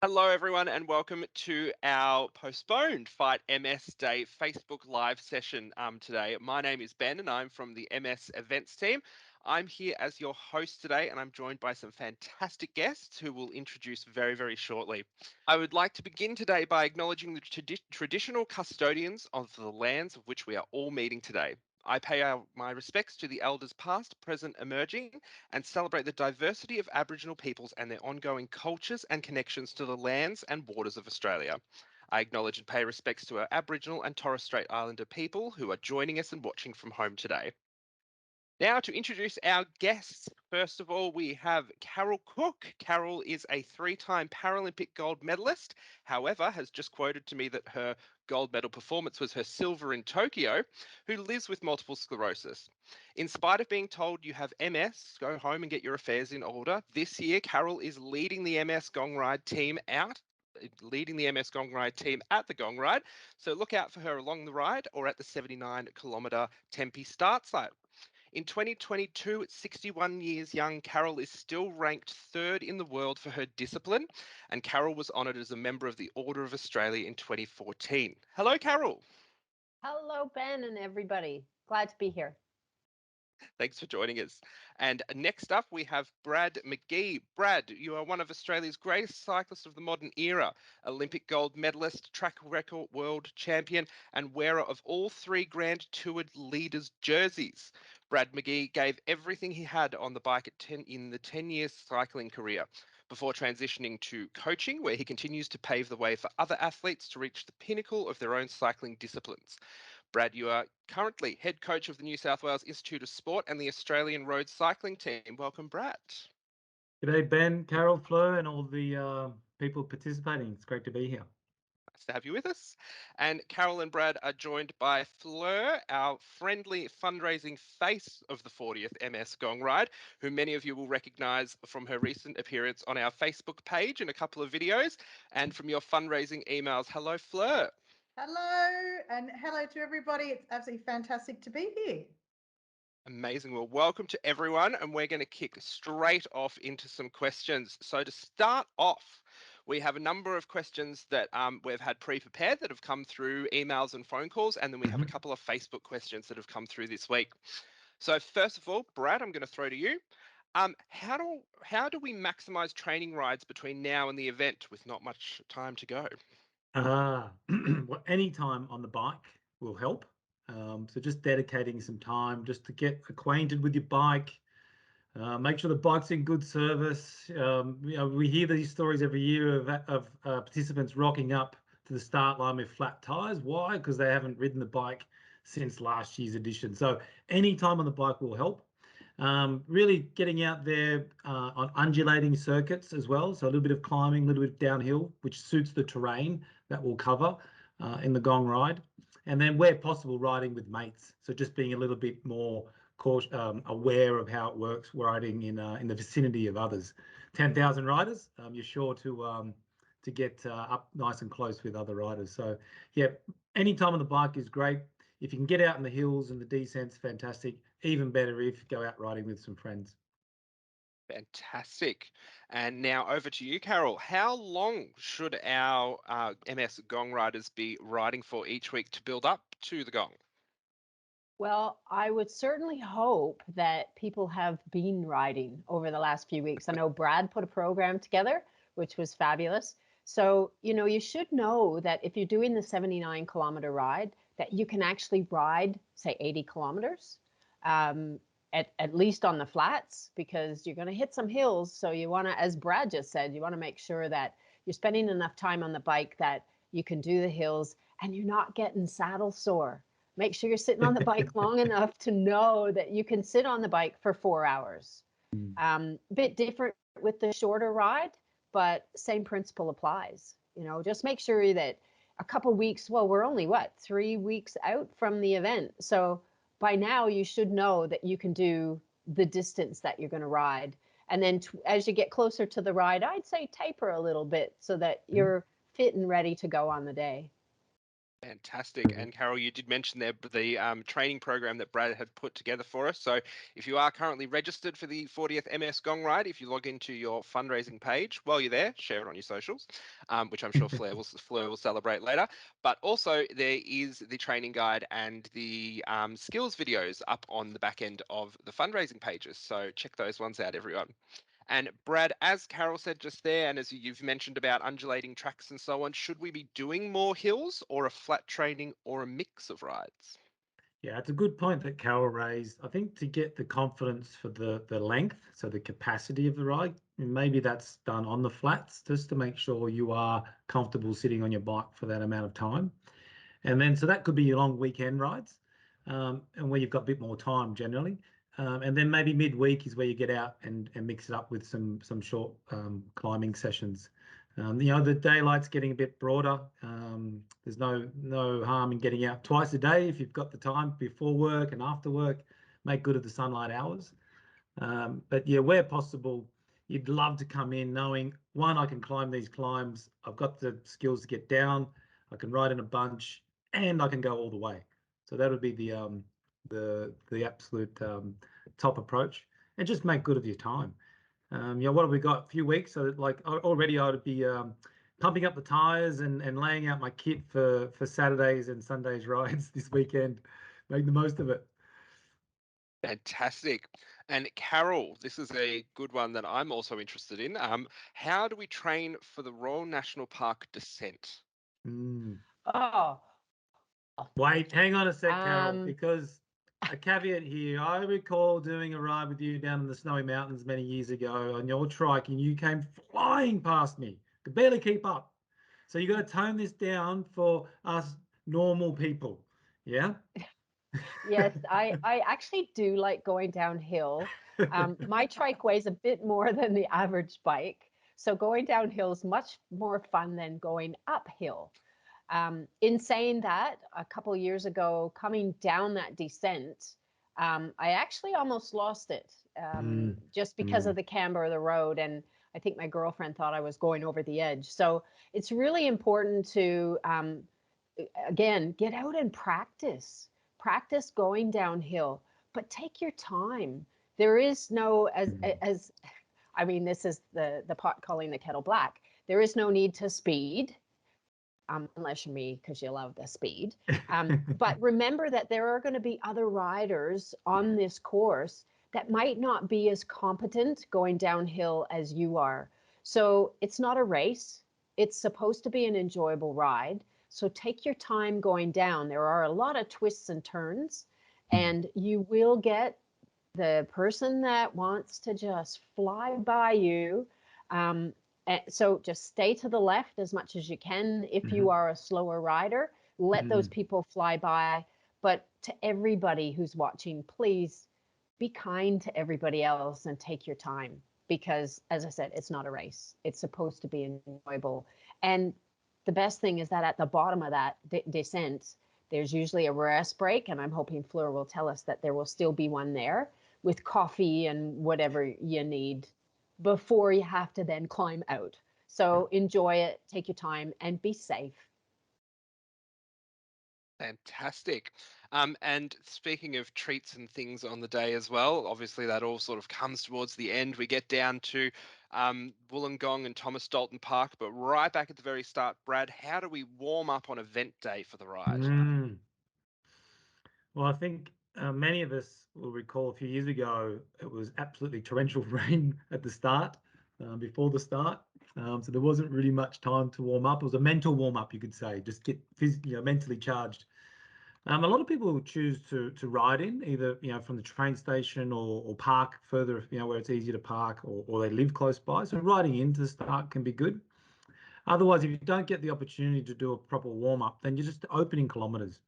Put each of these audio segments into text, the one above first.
Hello, everyone, and welcome to our postponed Fight MS Day Facebook Live session today. My name is Ben, and I'm from the MS Events team. I'm here as your host today, and I'm joined by some fantastic guests who will introduce very, very shortly. I would like to begin today by acknowledging the traditional custodians of the lands of which we are all meeting today. I pay my respects to the elders past, present, emerging, and celebrate the diversity of Aboriginal peoples and their ongoing cultures and connections to the lands and waters of Australia. I acknowledge and pay respects to our Aboriginal and Torres Strait Islander people who are joining us and watching from home today. Now, to introduce our guests, first of all, we have Carol Cooke. Carol is a three-time Paralympic gold medalist, however, has just quoted to me that her gold medal performance was her silver in Tokyo, who lives with multiple sclerosis. In spite of being told you have MS, go home and get your affairs in order, this year Carol is leading the MS Gong Ride team leading the MS Gong Ride team at the Gong Ride. So look out for her along the ride or at the 79-kilometre Tempe start site. In 2022, at 61 years young, Carol is still ranked third in the world for her discipline, and Carol was honoured as a member of the Order of Australia in 2014. Hello, Carol. Hello, Ben and everybody. Glad to be here. Thanks for joining us. And next up, we have Brad McGee. Brad, you are one of Australia's greatest cyclists of the modern era, Olympic gold medalist, track record world champion, and wearer of all three Grand Toured leaders' jerseys. Brad McGee gave everything he had on the bike in the 10-year cycling career before transitioning to coaching, where he continues to pave the way for other athletes to reach the pinnacle of their own cycling disciplines. Brad, you are currently head coach of the New South Wales Institute of Sport and the Australian Road Cycling Team. Welcome, Brad. G'day, Ben, Carol, Fleur, and all the people participating. It's great to be here. Nice to have you with us. And Carol and Brad are joined by Fleur, our friendly fundraising face of the 40th MS Gong Ride, who many of you will recognise from her recent appearance on our Facebook page in a couple of videos and from your fundraising emails. Hello, Fleur. Hello, and hello to everybody. It's absolutely fantastic to be here. Amazing. Well, welcome to everyone, and we're going to kick straight off into some questions. So to start off, we have a number of questions that we've had pre-prepared that have come through emails and phone calls, and then we have a couple of Facebook questions that have come through this week. So first of all, Brad, I'm going to throw to you. How do we maximize training rides between now and the event with not much time to go? Well, any time on the bike will help. So just dedicating some time just to get acquainted with your bike, make sure the bike's in good service. We hear these stories every year of participants rocking up to the start line with flat tires. Why? Because they haven't ridden the bike since last year's edition. So any time on the bike will help. Really getting out there on undulating circuits as well. So a little bit of climbing, a little bit of downhill, which suits the terrain that we'll cover in the Gong Ride. And then where possible, riding with mates. So just being a little bit more aware of how it works riding in the vicinity of others. 10,000 riders, you're sure to get up nice and close with other riders. So yeah, any time on the bike is great. If you can get out in the hills and the descents, fantastic. Even better if you go out riding with some friends. Fantastic. And now over to you, Carol. How long should our MS Gong riders be riding for each week to build up to the Gong? Well, I would certainly hope that people have been riding over the last few weeks. I know Brad put a program together, which was fabulous. So, you should know that if you're doing the 79-kilometer ride, that you can actually ride, say, 80 kilometers, at least on the flats, because you're going to hit some hills. So you want to, as Brad just said, you want to make sure that you're spending enough time on the bike that you can do the hills and you're not getting saddle sore. Make sure you're sitting on the bike long enough to know that you can sit on the bike for 4 hours. Bit different with the shorter ride, but same principle applies. Just make sure that a couple weeks, well, we're only 3 weeks out from the event. So by now you should know that you can do the distance that you're going to ride. And then as you get closer to the ride, I'd say taper a little bit so that you're fit and ready to go on the day. Fantastic. And Carol, you did mention there the training program that Brad had put together for us. So if you are currently registered for the 40th MS Gong Ride, if you log into your fundraising page while you're there, share it on your socials, which I'm sure Fleur will celebrate later. But also there is the training guide and the skills videos up on the back end of the fundraising pages. So check those ones out, everyone. And Brad, as Carol said just there, and as you've mentioned about undulating tracks and so on, should we be doing more hills or a flat training or a mix of rides? Yeah, it's a good point that Carol raised. I think to get the confidence for the length, so the capacity of the ride, maybe that's done on the flats just to make sure you are comfortable sitting on your bike for that amount of time. And then, so that could be your long weekend rides, and where you've got a bit more time generally. And then maybe midweek is where you get out and mix it up with some short climbing sessions. The daylight's getting a bit broader. There's no harm in getting out twice a day if you've got the time before work and after work. Make good of the sunlight hours. But yeah, where possible, you'd love to come in knowing, one, I can climb these climbs. I've got the skills to get down. I can ride in a bunch, and I can go all the way. So that would be the absolute top approach, and just make good of your time. What have we got? A few weeks. So like already I would be pumping up the tires and laying out my kit for Saturdays and Sundays rides this weekend. Make the most of it. Fantastic. And Carol, this is a good one that I'm also interested in. How do we train for the Royal National Park descent? Oh, Wait, hang on a sec, Carol, um, because a caveat here. I recall doing a ride with you down in the Snowy Mountains many years ago on your trike, and you came flying past me. Could barely keep up. So you got to tone this down for us normal people. Yeah? yes, I actually do like going downhill. My trike weighs a bit more than the average bike. So going downhill is much more fun than going uphill. In saying that, a couple of years ago, coming down that descent, I actually almost lost it just because of the camber of the road. And I think my girlfriend thought I was going over the edge. So it's really important to, again, get out and practice going downhill, but take your time. There is no, as I mean, this is the pot calling the kettle black. There is no need to speed. Unless you're me, because you love the speed. But remember that there are going to be other riders on this course that might not be as competent going downhill as you are. So it's not a race. It's supposed to be an enjoyable ride. So take your time going down. There are a lot of twists and turns, and you will get the person that wants to just fly by you. So just stay to the left as much as you can. If you are a slower rider, let those people fly by. But to everybody who's watching, please be kind to everybody else and take your time, because as I said, it's not a race. It's supposed to be enjoyable. And the best thing is that at the bottom of that descent, there's usually a rest break, and I'm hoping Fleur will tell us that there will still be one there with coffee and whatever you need before you have to then climb out. So enjoy it, take your time, and be safe. Fantastic. And speaking of treats and things on the day as well, obviously that all sort of comes towards the end. We get down to Wollongong and Thomas Dalton Park, but right back at the very start, Brad, how do we warm up on event day for the ride? Well, I think many of us will recall a few years ago, it was absolutely torrential rain at the start, before the start. So there wasn't really much time to warm up. It was a mental warm up, you could say, just get mentally charged. A lot of people choose to ride in either from the train station or park further, where it's easier to park, or they live close by. So riding into the start can be good. Otherwise, if you don't get the opportunity to do a proper warm up, then you're just opening kilometers.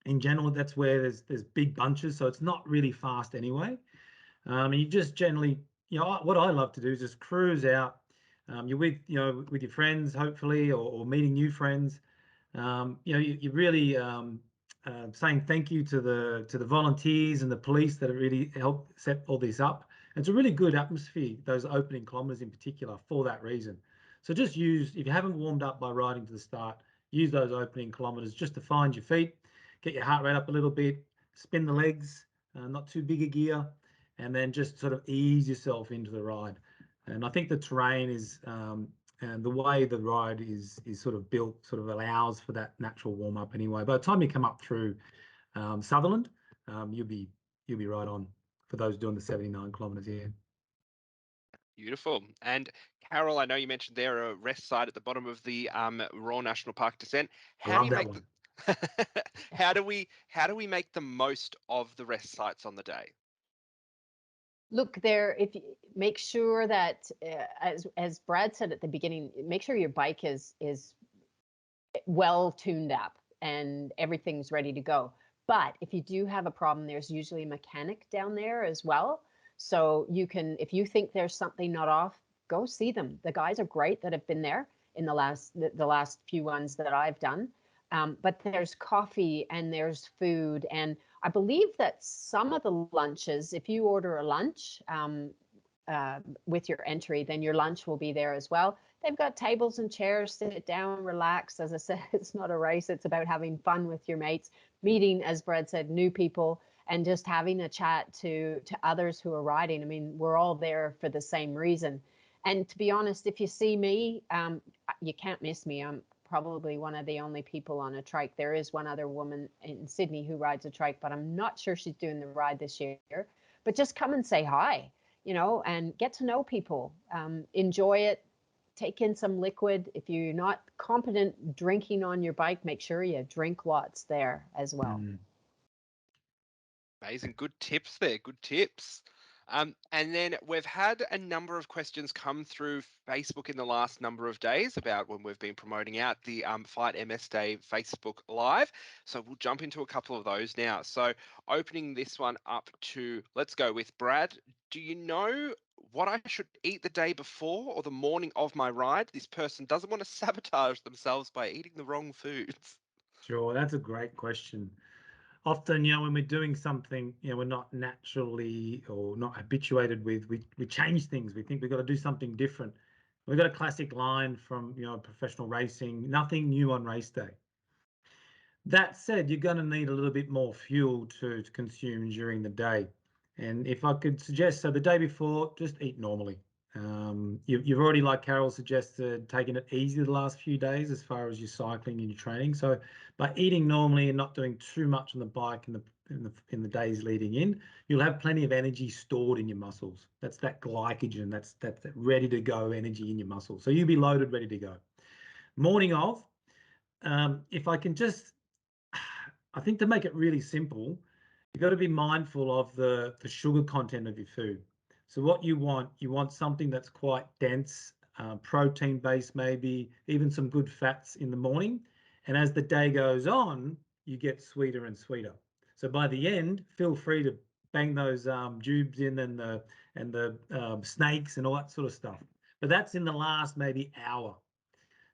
In general, that's where there's big bunches, so it's not really fast anyway. And you just generally, what I love to do is just cruise out. You're with your friends, hopefully, or meeting new friends. You really saying thank you to the volunteers and the police that have really helped set all this up. And it's a really good atmosphere, those opening kilometers in particular, for that reason. So just if you haven't warmed up by riding to the start, use those opening kilometers just to find your feet, get your heart rate up a little bit, spin the legs, not too big a gear, and then just sort of ease yourself into the ride. And I think the terrain is and the way the ride is sort of built sort of allows for that natural warm up anyway. By the time you come up through Sutherland, you'll be right on for those doing the 79 kilometers here. Beautiful. And Carol, I know you mentioned there a rest site at the bottom of the Royal National Park descent. How do you make how do we make the most of the rest sites on the day? Look there, if you make sure that as Brad said at the beginning, make sure your bike is well tuned up and everything's ready to go. But if you do have a problem, there's usually a mechanic down there as well. So you can, if you think there's something not off, go see them. The guys are great that have been there in the last few ones that I've done. But there's coffee and there's food. And I believe that some of the lunches, if you order a lunch with your entry, then your lunch will be there as well. They've got tables and chairs, sit down, relax. As I said, it's not a race. It's about having fun with your mates, meeting, as Brad said, new people, and just having a chat to others who are riding. I mean, we're all there for the same reason. And to be honest, if you see me, you can't miss me. I'm probably one of the only people on a trike. There is one other woman in Sydney who rides a trike, but I'm not sure she's doing the ride this year. But just come and say hi, and get to know people. Enjoy it. Take in some liquid. If you're not competent drinking on your bike, make sure you drink lots there as well. Amazing. Good tips there. Good tips. And then we've had a number of questions come through Facebook in the last number of days about when we've been promoting out the Fight MS Day Facebook Live. So we'll jump into a couple of those now. So opening this one up to, let's go with Brad. Do you know what I should eat the day before or the morning of my ride? This person doesn't want to sabotage themselves by eating the wrong foods. Sure, that's a great question. Often, when we're doing something, we're not naturally or not habituated with, we change things. We think we've got to do something different. We've got a classic line from, professional racing, nothing new on race day. That said, you're going to need a little bit more fuel to consume during the day. And if I could suggest, so the day before, just eat normally. You've already, like Carol suggested, taken it easy the last few days as far as your cycling and your training. So by eating normally and not doing too much on the bike in the days leading in, you'll have plenty of energy stored in your muscles. That's that glycogen. That's that ready to go energy in your muscles. So you'll be loaded, ready to go. Morning of, if I can just, I think to make it really simple, you've got to be mindful of the sugar content of your food. So what you want something that's quite dense, protein based, maybe even some good fats in the morning. And as the day goes on, you get sweeter and sweeter. So by the end, feel free to bang those tubes in and the snakes and all that sort of stuff. But that's in the last maybe hour.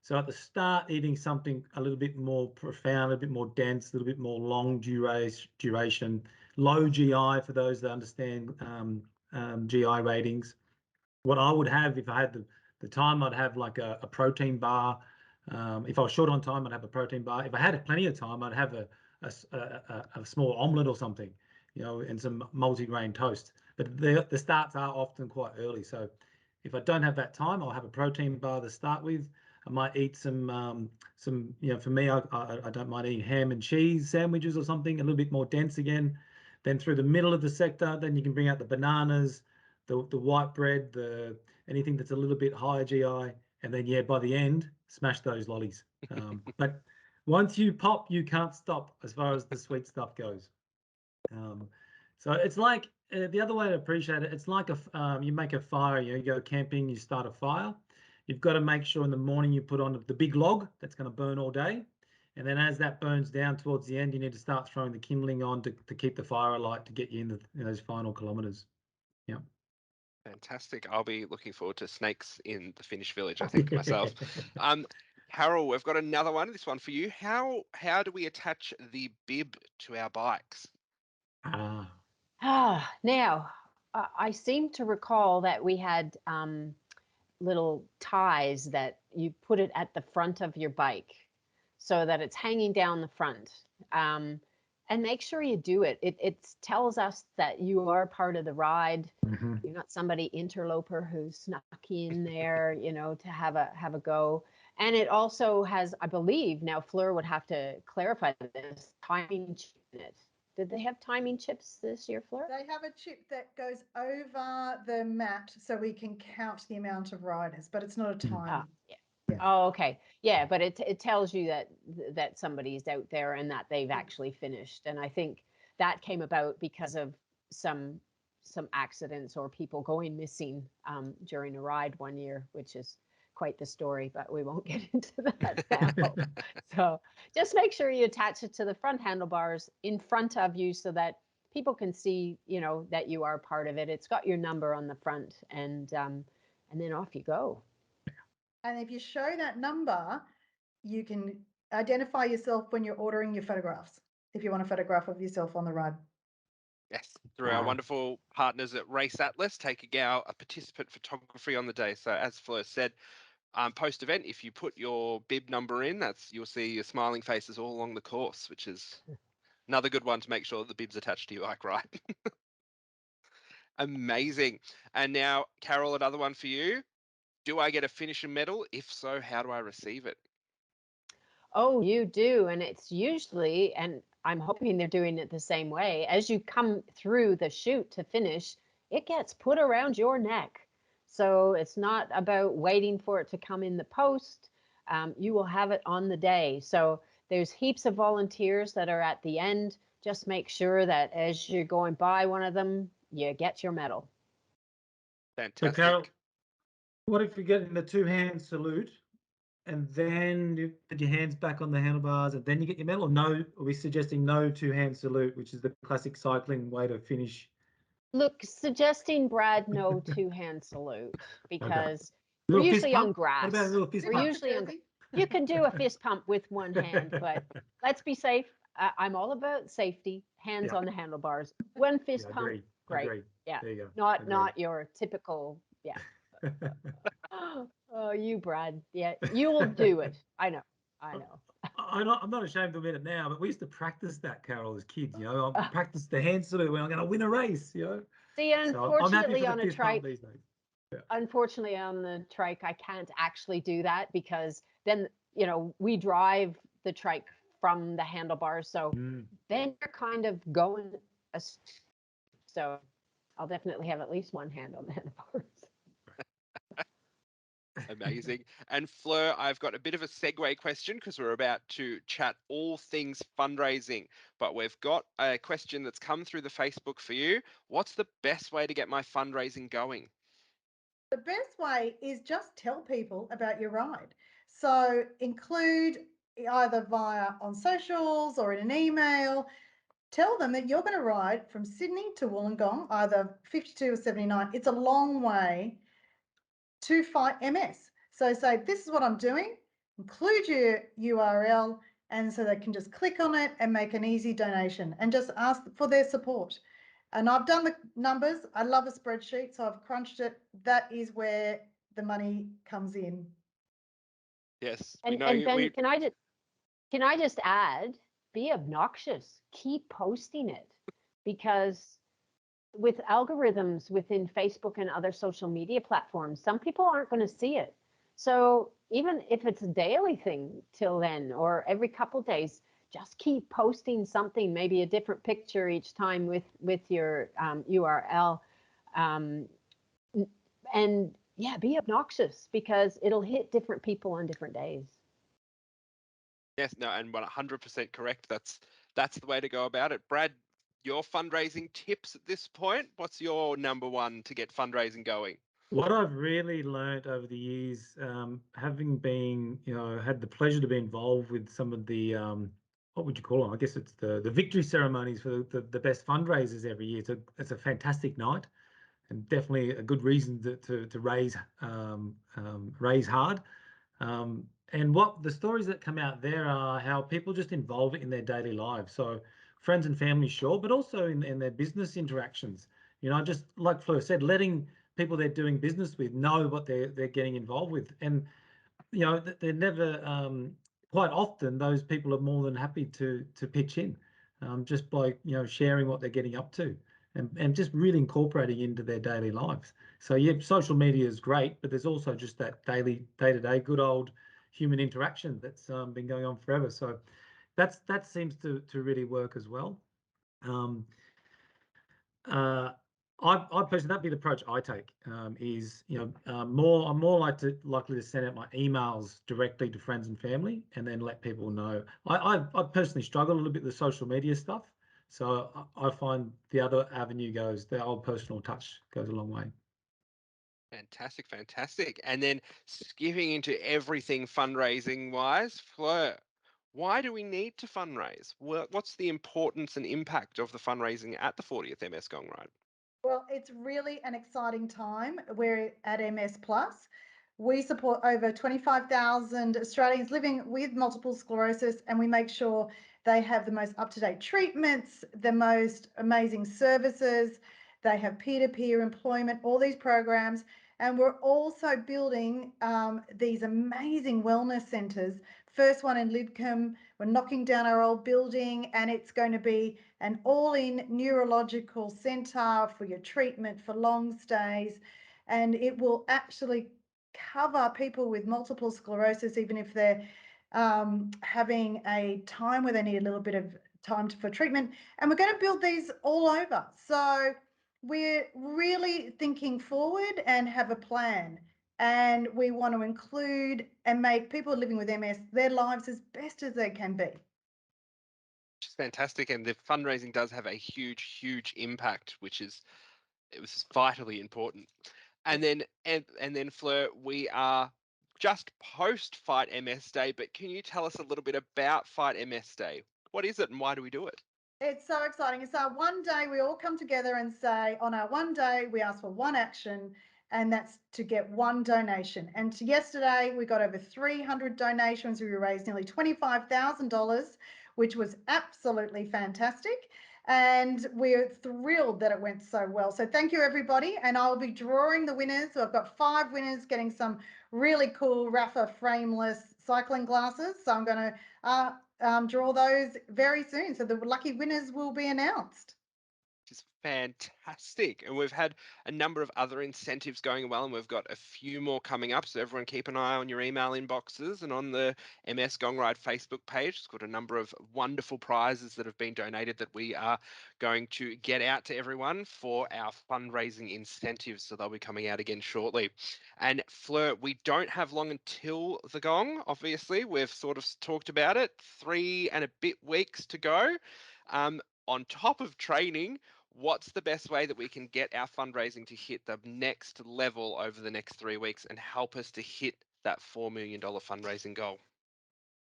So at the start, eating something a little bit more profound, a bit more dense, a little bit more long duration, low GI for those that understand GI ratings. What I would have if I had the time, I'd have like a protein bar. If I was short on time, I'd have a protein bar. If I had plenty of time, I'd have a small omelette or something, and some multi-grain toast. But the starts are often quite early. So if I don't have that time, I'll have a protein bar to start with. I might eat some, for me, I don't mind eating ham and cheese sandwiches or something, a little bit more dense again. Then through the middle of the sector, then you can bring out the bananas, the white bread, anything that's a little bit higher GI. And then, by the end, smash those lollies. But once you pop, you can't stop as far as the sweet stuff goes. So it's like the other way to appreciate it, it's like you make a fire, you go camping, you start a fire. You've got to make sure in the morning you put on the big log that's going to burn all day. And then as that burns down towards the end, you need to start throwing the kindling on to keep the fire alight to get you in those final kilometers. Yeah. Fantastic. I'll be looking forward to snakes in the Finnish village, I think, myself. Carol, we've got another one. This one for you. How do we attach the bib to our bikes? Now, I seem to recall that we had little ties that you put it at the front of your bike. so that it's hanging down the front. And make sure you do it. It tells us that you are part of the ride. Mm-hmm. You're not somebody interloper who snuck in there, to have a go. And it also has, I believe, now Fleur would have to clarify this, timing chip in it. Did they have timing chips this year, Fleur? They have a chip that goes over the mat so we can count the amount of riders, but it's not a time. Yeah. Yeah. Oh, okay. Yeah, but it tells you that somebody's out there and that they've actually finished. And I think that came about because of some accidents or people going missing during a ride one year, which is quite the story, but we won't get into that now. So just make sure you attach it to the front handlebars in front of you so that people can see, that you are part of it. It's got your number on the front, and then off you go. And if you show that number, you can identify yourself when you're ordering your photographs, if you want a photograph of yourself on the ride. Yes, through our wonderful partners at Race Atlas, taking our participant photography on the day. So as Fleur said, post event, if you put your bib number in, you'll see your smiling faces all along the course, which is another good one to make sure the bib's attached to your bike, right? Amazing. And now, Carol, another one for you. Do I get a finisher medal? If so, how do I receive it? Oh, you do. And it's usually, and I'm hoping they're doing it the same way, as you come through the chute to finish, it gets put around your neck. So it's not about waiting for it to come in the post. You will have it on the day. So there's heaps of volunteers that are at the end. Just make sure that as you're going by one of them, you get your medal. Fantastic. So Carol, what if you're getting the two-hand salute and then you put your hands back on the handlebars and then you get your medal? Or no, are we suggesting no two-hand salute, which is the classic cycling way to finish? Look, suggesting Brad no two-hand salute because we're Little fist usually on pump? What about a grass. little fist We're pump? usually on. You can do a fist pump with one hand, but let's be safe. I'm all about safety. Hands Yeah. on the handlebars. One fist Yeah, pump, agree. great. Agree. Yeah, There you go. not Agree. not your typical. Yeah. Oh, you, Brad. Yeah, you will do it. I know. I know. I'm not ashamed to admit it now, but we used to practice that, Carol, as kids. I practiced the hand salute when I'm going to win a race. See, So I'm happy unfortunately, for the on a fist pump trike, these days. Yeah. unfortunately on the trike, I can't actually do that because then, we drive the trike from the handlebars. So then you're kind of going. So I'll definitely have at least one hand on the handlebars. Amazing. And Fleur, I've got a bit of a segue question because we're about to chat all things fundraising, but we've got a question that's come through the Facebook for you. What's the best way to get my fundraising going? The best way is just tell people about your ride. So include either via on socials or in an email. Tell them that you're going to ride from Sydney to Wollongong, either 52 or 79. It's a long way to fight MS. So say, this is what I'm doing, include your URL, and so they can just click on it and make an easy donation and just ask for their support. And I've done the numbers. I love a spreadsheet, so I've crunched it. That is where the money comes in. Yes, And Ben, can I just add, be obnoxious, keep posting it, because with algorithms within Facebook and other social media platforms, some people aren't going to see it. So even if it's a daily thing till then, or every couple days, just keep posting something, maybe a different picture each time with your URL. And yeah, be obnoxious because it'll hit different people on different days. Yes, no, and 100% correct. That's the way to go about it. Brad, your fundraising tips at this point, what's your number one to get fundraising going? What I've really learned over the years, having been, had the pleasure to be involved with some of the, what would you call them? I guess it's the victory ceremonies for the best fundraisers every year. It's a fantastic night, and definitely a good reason to raise raise hard. And what the stories that come out there are how people just involve it in their daily lives. So friends and family, sure, but also in their business interactions. Just like Fleur said, letting people they're doing business with know what they're getting involved with, and they're never quite often those people are more than happy to pitch in, just by sharing what they're getting up to, and just really incorporating into their daily lives. So yeah, social media is great, but there's also just that day-to-day good old human interaction that's been going on forever. So that seems to really work as well. Uh, I personally, that'd be the approach I take. Is I'm more likely to send out my emails directly to friends and family, and then let people know. I personally struggle a little bit with the social media stuff, so I find the other avenue the old personal touch goes a long way. Fantastic, fantastic. And then skipping into everything fundraising wise, Fleur, why do we need to fundraise? What's the importance and impact of the fundraising at the 40th MS Gong Ride? Well, it's really an exciting time. We're at MS Plus. We support over 25,000 Australians living with multiple sclerosis, and we make sure they have the most up-to-date treatments, the most amazing services. They have peer-to-peer employment, all these programs. And we're also building these amazing wellness centres. First one in Lidcombe. We're knocking down our old building, and it's going to be an all-in neurological centre for your treatment for long stays. And it will actually cover people with multiple sclerosis, even if they're having a time where they need a little bit of time for treatment. And we're going to build these all over. So we're really thinking forward and have a plan. And we want to include and make people living with MS their lives as best as they can be. Which is fantastic. And the fundraising does have a huge, huge impact, it was vitally important. And then Fleur, we are just post Fight MS Day, but can you tell us a little bit about Fight MS Day? What is it and why do we do it? It's so exciting. It's our one day we all come together and say, on our one day, we ask for one action, and that's to get one donation. And yesterday, we got over 300 donations. We raised nearly $25,000, which was absolutely fantastic. And we're thrilled that it went so well. So thank you, everybody. And I'll be drawing the winners. So I've got 5 winners getting some really cool Rafa frameless cycling glasses. So I'm going to draw those very soon. So the lucky winners will be announced. Which is fantastic. And we've had a number of other incentives going well, and we've got a few more coming up. So everyone keep an eye on your email inboxes and on the MS Gong Ride Facebook page. It's got a number of wonderful prizes that have been donated that we are going to get out to everyone for our fundraising incentives. So they'll be coming out again shortly. And Fleur, we don't have long until the gong. Obviously, we've sort of talked about it. 3 and a bit weeks to go. On top of training, what's the best way that we can get our fundraising to hit the next level over the next 3 weeks and help us to hit that $4 million fundraising goal?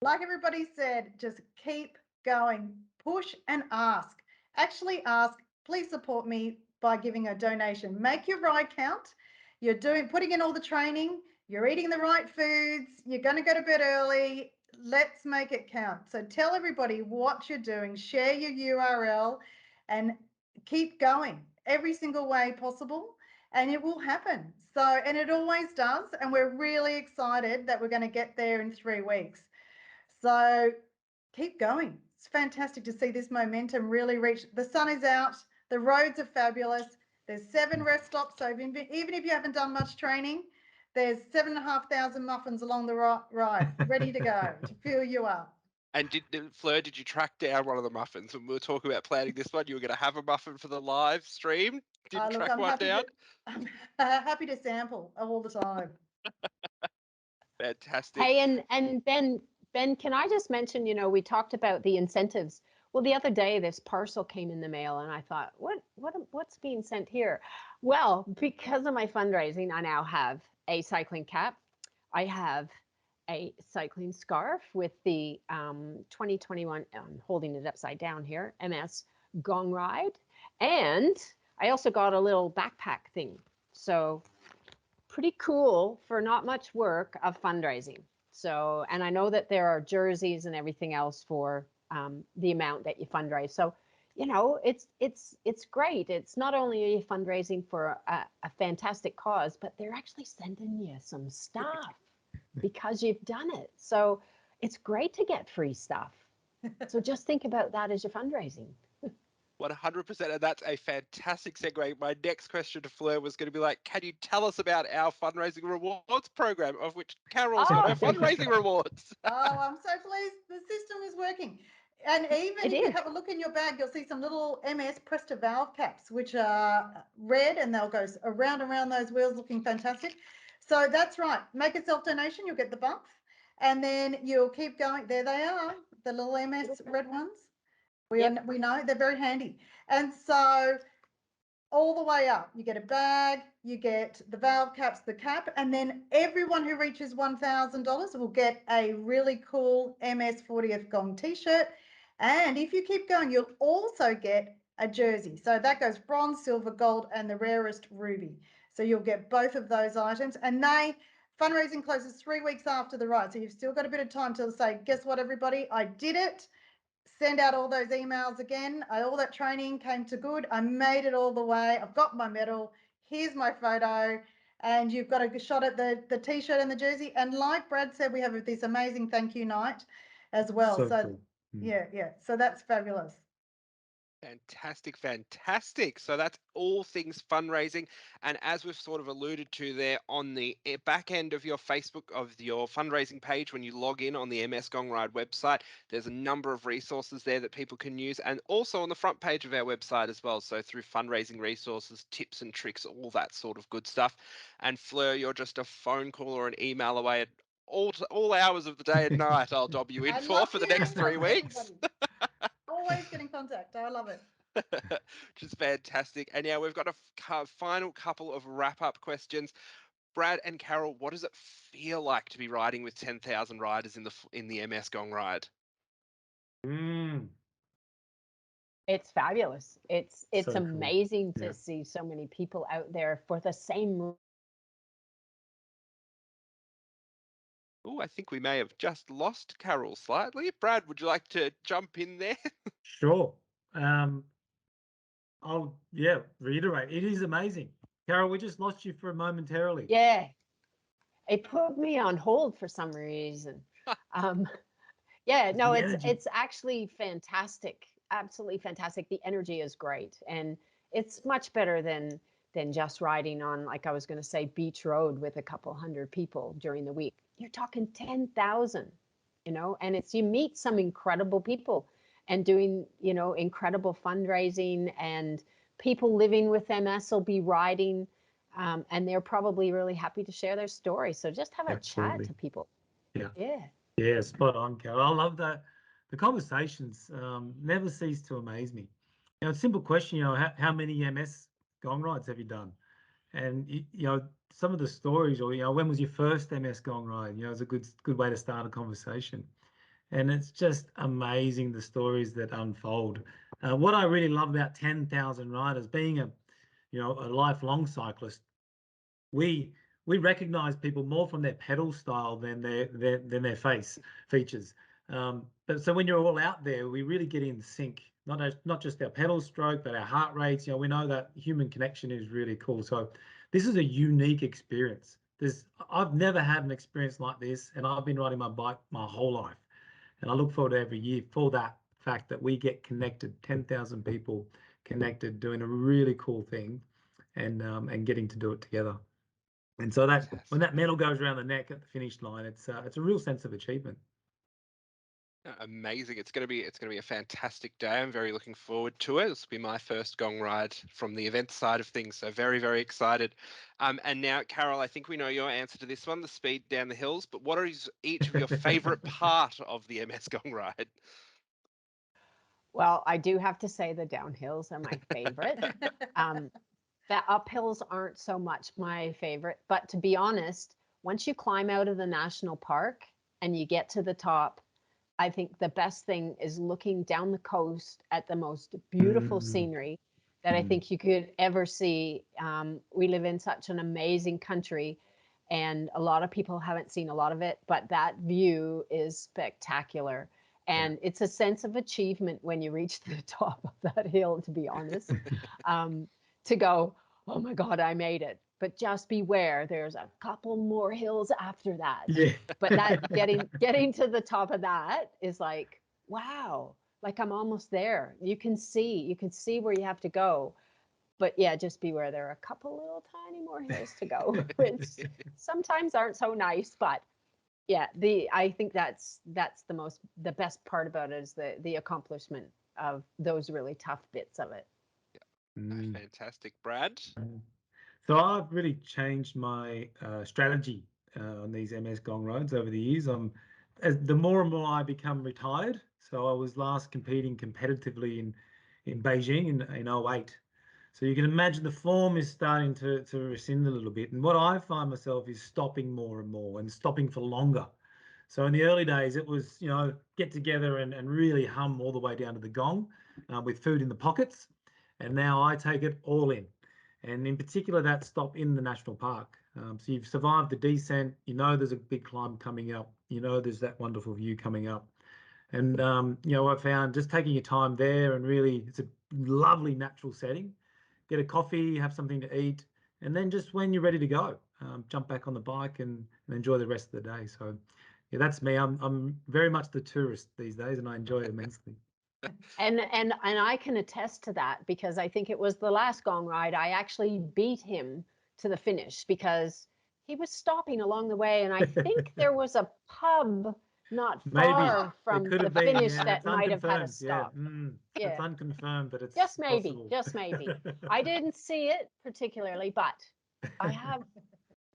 Like everybody said, just keep going, push and ask. Actually ask, please support me by giving a donation. Make your ride count. You're putting in all the training, you're eating the right foods, you're going to go to bed early. Let's make it count. So tell everybody what you're doing, share your URL, and keep going every single way possible, and it will happen. So, and it always does. And we're really excited that we're going to get there in 3 weeks. So keep going. It's fantastic to see this momentum really reach. The sun is out, the roads are fabulous. There's 7 rest stops. So even if you haven't done much training, there's 7,500 muffins along the ride, ready to go to fill you up. And Fleur, did you track down one of the muffins? When we were talking about planning this one, you were going to have a muffin for the live stream. Did you Look, track one down? I'm happy to sample all the time. Fantastic. Hey, and Ben, can I just mention, we talked about the incentives. Well, the other day this parcel came in the mail and I thought, what's being sent here? Well, because of my fundraising, I now have a cycling cap. I have a cycling scarf with the 2021, I'm holding it upside down here, MS Gong Ride. And I also got a little backpack thing. So pretty cool for not much work of fundraising. So, and I know that there are jerseys and everything else for the amount that you fundraise. So, it's great. It's not only are you fundraising for a fantastic cause, but they're actually sending you some stuff because you've done it. So it's great to get free stuff. So just think about that as you're fundraising. 100%, and that's a fantastic segue. My next question to Fleur was going to be like, can you tell us about our fundraising rewards program, of which Carol's got her Oh, there you fundraising go. rewards? Oh, I'm so pleased the system is working. And even It if you is. have a look in your bag, you'll see some little MS Presta valve caps, which are red, and they'll go around and around those wheels looking fantastic. So that's right. Make a self-donation, you'll get the buff. And then you'll keep going. There they are, the little MS red ones. We know they're very handy. And so all the way up, you get a bag, you get the valve caps, the cap, and then everyone who reaches $1,000 will get a really cool MS 40th Gong t-shirt. And if you keep going, you'll also get a jersey. So that goes bronze, silver, gold, and the rarest ruby. So you'll get both of those items. And fundraising closes 3 weeks after the ride. So you've still got a bit of time to say, guess what, everybody, I did it. Send out all those emails again. All that training came to good. I made it all the way. I've got my medal. Here's my photo. And you've got a shot at the t-shirt and the jersey. And like Brad said, we have this amazing thank you night as well. So So cool. yeah. So that's fabulous. Fantastic, fantastic. So that's all things fundraising. And as we've sort of alluded to there, on the back end of your Facebook, of your fundraising page, when you log in on the MS Gong Ride website, there's a number of resources there that people can use. And also on the front page of our website as well. So through fundraising resources, tips and tricks, all that sort of good stuff. And Fleur, you're just a phone call or an email away at all hours of the day and night. I'll dob you in I love for the hearing next 3 from weeks. everybody. Always get in contact. I love it. Which is fantastic. And now we've got a final couple of wrap-up questions. Brad and Carol, what does it feel like to be riding with 10,000 riders in the MS Gong Ride? It's fabulous. It's So cool. amazing to Yeah. see so many people out there for the same. Oh, I think we may have just lost Carol slightly. Brad, would you like to jump in there? Sure. I'll reiterate. It is amazing. Carol, we just lost you for momentarily. Yeah, it put me on hold for some reason. Yeah, no, The it's energy. it's actually fantastic. Absolutely fantastic. The energy is great, and it's much better than just riding on, like I was going to say, Beach Road with a couple hundred people during the week. You're talking 10,000, and you meet some incredible people and doing, incredible fundraising, and people living with MS will be riding, and they're probably really happy to share their story. So just have a chat Absolutely. to people. Yeah. Yeah. Yeah, spot on, Carol. I love that. The conversations never cease to amaze me. Simple question, how many MS gong rides have you done? And some of the stories, or when was your first MS gong ride? It's a good way to start a conversation. And it's just amazing the stories that unfold. What I really love about 10,000 riders, being a lifelong cyclist, we recognize people more from their pedal style than their face features. But so when you're all out there, we really get in sync. Not just our pedal stroke, but our heart rates. We know that human connection is really cool. So this is a unique experience. I've never had an experience like this, and I've been riding my bike my whole life. And I look forward to every year for that fact that we get connected, 10,000 people connected, doing a really cool thing, and getting to do it together. And so that when that medal goes around the neck at the finish line, it's a real sense of achievement. Amazing. It's going to be a fantastic day. I'm very looking forward to it. This will be my first gong ride from the event side of things. So very, very excited. And now, Carol, I think we know your answer to this one, the speed down the hills, but what is each of your favorite part of the MS Gong Ride? Well, I do have to say the downhills are my favorite. The uphills aren't so much my favorite, but to be honest, once you climb out of the national park and you get to the top, I think the best thing is looking down the coast at the most beautiful scenery that I think you could ever see. We live in such an amazing country, and a lot of people haven't seen a lot of it, but that view is spectacular. And it's a sense of achievement when you reach the top of that hill, to be honest, to go, oh my God, I made it. but just beware, there's a couple more hills after that. Yeah. But that getting to the top of that is like, wow, like I'm almost there. You can see where you have to go. But yeah, just beware, there are a couple little tiny more hills to go, which sometimes aren't so nice, but yeah, I think that's the best part about it is the accomplishment of those really tough bits of it. Fantastic, Brad. So I've really changed my strategy on these MS Gong roads over the years. The more and more I become retired. So I was last competing competitively in Beijing in '08. So you can imagine the form is starting to rescind a little bit. And what I find myself is stopping more and more and stopping for longer. So in the early days, it was, get together and really hum all the way down to the gong with food in the pockets. And now I take it all in. And in particular, that stop in the national park. So you've survived the descent, there's a big climb coming up, there's that wonderful view coming up. And, I found just taking your time there and really, it's a lovely natural setting. Get a coffee, have something to eat, and then just when you're ready to go, jump back on the bike and enjoy the rest of the day. So, yeah, that's me. I'm very much the tourist these days, and I enjoy it immensely. And I can attest to that because I think it was the last gong ride I actually beat him to the finish because he was stopping along the way, and I think there was a pub not Maybe far it from could the have been, finish yeah, that that's might have had a unconfirmed. Yeah, stop. that's Yeah, unconfirmed, but it's just maybe, possible. just maybe. I didn't see it particularly, but I have,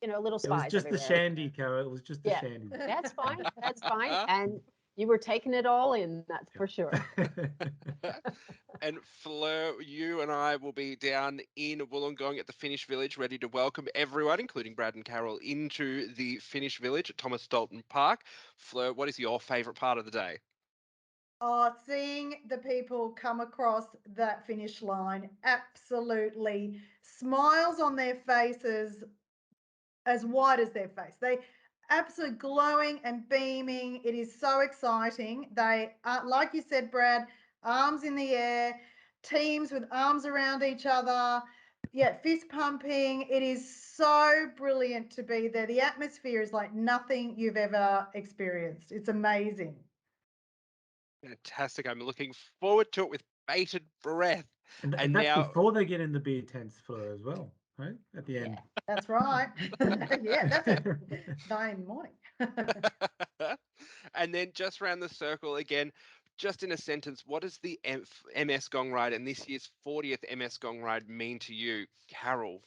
little It was spies just the everywhere. shandy, Carol. It was just the Yeah, shandy. that's fine. That's fine. And you were taking it all in, that's for sure. And Fleur, you and I will be down in Wollongong at the Finnish Village, ready to welcome everyone, including Brad and Carol, into the Finnish Village at Thomas Dalton Park. Fleur, what is your favourite part of the day? Oh, seeing the people come across that finish line, absolutely smiles on their faces as wide as their face. They absolutely glowing and beaming. It is so exciting. They are, like you said, Brad, arms in the air, teams with arms around each other. Yeah, fist pumping. It is so brilliant to be there. The atmosphere is like nothing you've ever experienced. It's amazing. Fantastic. I'm looking forward to it with bated breath. And And that's now, before they get in the beer tents, Fleur, as well, right? At the Yeah. end. That's right. Yeah, that's at 9 in the morning. and then just round the circle again, just in a sentence, what does the MS Gong Ride and this year's 40th MS Gong Ride mean to you, Carol?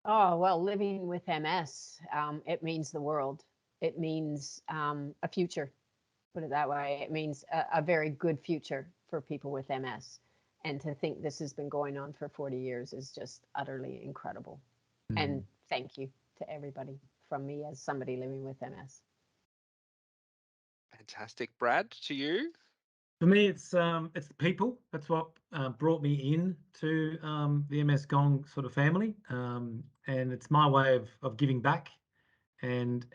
Oh, well, living with MS, it means the world. It means a future, put it that way. It means a very good future for people with MS. And to think this has been going on for 40 years is just utterly incredible. And thank you to everybody from me as somebody living with MS. Fantastic. Brad, to you? For me, it's the people. That's what brought me in to the MS Gong sort of family, and it's my way of giving back, and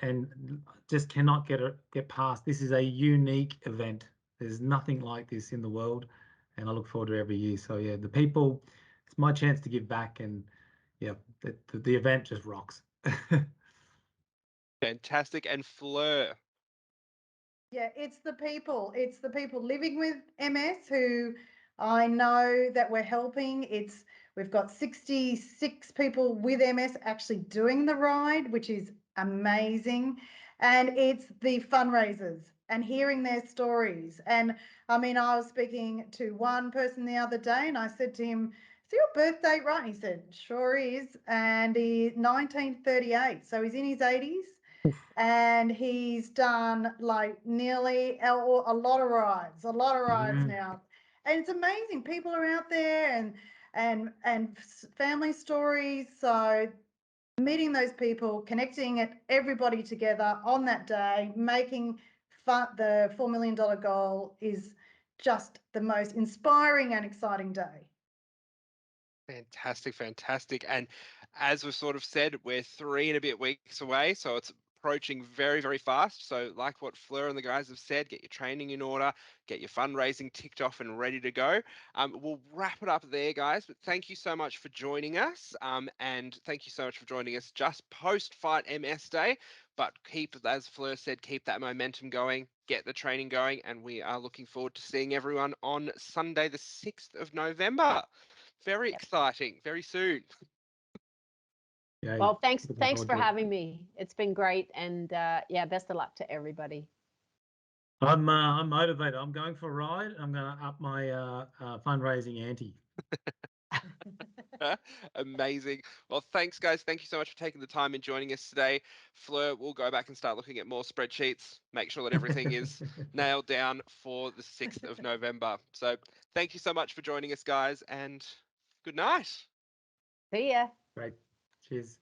just cannot get past. This is a unique event. There's nothing like this in the world, and I look forward to every year. So yeah, the people, it's my chance to give back, and yeah, the event just rocks. Fantastic. And Fleur? Yeah, it's the people. It's the people living with MS who I know that we're helping. We've got 66 people with MS actually doing the ride, which is amazing. And it's the fundraisers and hearing their stories. And I mean, I was speaking to one person the other day and I said to him, "Is your birthday right?" And he said, "Sure is." And he's 1938, so he's in his 80s and he's done like nearly a lot of rides, Mm. now. And it's amazing. People are out there and family stories. So meeting those people, connecting it, everybody together on that day, making the $4 million goal is just the most inspiring and exciting day. Fantastic, fantastic. And as we've sort of said, we're 3 and a bit weeks away. So it's approaching very, very fast. So like what Fleur and the guys have said, get your training in order, get your fundraising ticked off and ready to go. We'll wrap it up there, guys. But thank you so much for joining us. And thank you so much for joining us just post Fight MS Day. But keep, as Fleur said, keep that momentum going, get the training going. And we are looking forward to seeing everyone on Sunday, the 6th of November. Very exciting, very soon. Yay. Well, thanks Looking thanks forward for to it. having me. It's been great, and yeah, best of luck to everybody. I'm motivated. I'm going for a ride. I'm going to up my fundraising ante. Amazing. Well, thanks, guys. Thank you so much for taking the time and joining us today. Fleur, we'll go back and start looking at more spreadsheets, make sure that everything is nailed down for the 6th of November. So thank you so much for joining us, guys, and good night. See ya. Great. Cheers.